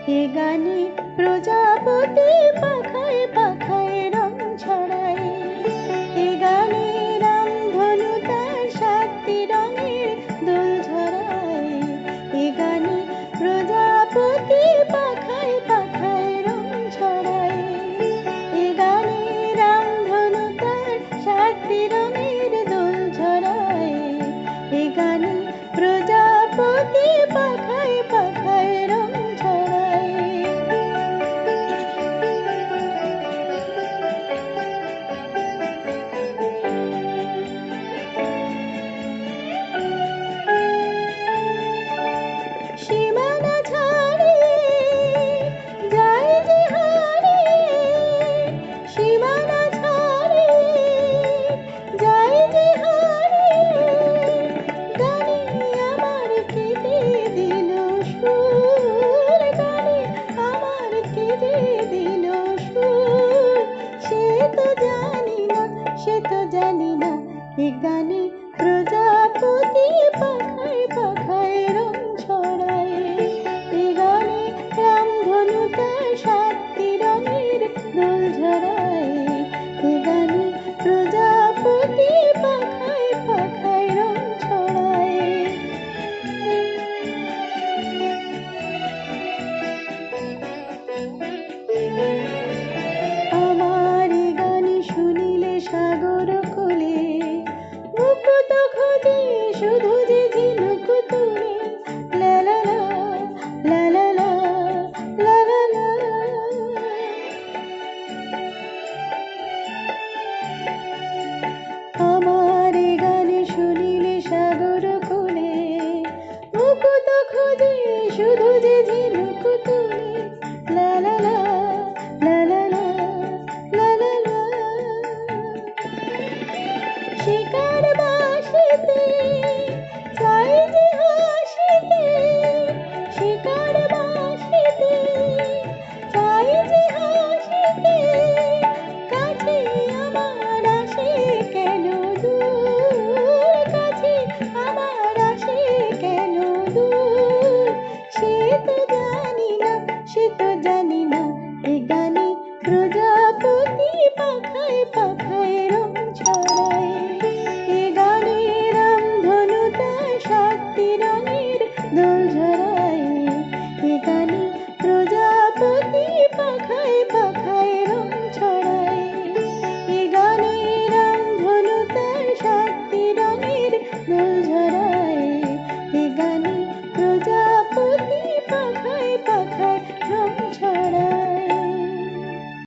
এ গানে প্রজাপতি পাখায় পাখায় রং ছড়ায়। এ গানে রামধনু তার 7টি রঙের দোল ঝরায়। এ গানে প্রজাপতি পাখায় পাখায় রং ছড়ায়। এ গানে রামধনু তার 7টি রঙের দোল ঝরায়। এ গানে প্রজাপতি পাখায় পাখায় রং ছড়ায়। সীমানা ছাড়িয়ে যায় যে হারিয়ে, সীমানা ছাড়িয়ে যায় যে হারিয়ে, গানে আমার কেঁদে দিল সুর, গানে আমার কেঁদে দিল সুর। সে তো জানি না, সে তো জানি না, এ গানে প্রজাপতি পাখায় পাখায় রং ছড়ায়। এ গানে রামধনু তার 7টি রঙের দোল ঝরায়। এ গানে প্রজাপতি পাখায় পাখায় রং ছড়ায়। আমার এ গান শুনিলে সাগর কোলে মুকুট খোঁজে শুধু যে ঝিনুক তুলে। লা লা লা, লা লা লা, লা লা লা। আমার এ গান শুনিলে সাগর কোলে মুকুট খোঁজে শুধু যে ঝিনুক তুলে। লা লা লা, লা লা লা, লা লা লা। শিকার বাসিতে চাই যে হাসিতে, শিকার বাসিতে চাই যে হাসিতে, কাছে আমার আসে কেন দূর, কাছে আমার আসে কেন দূর। সে তো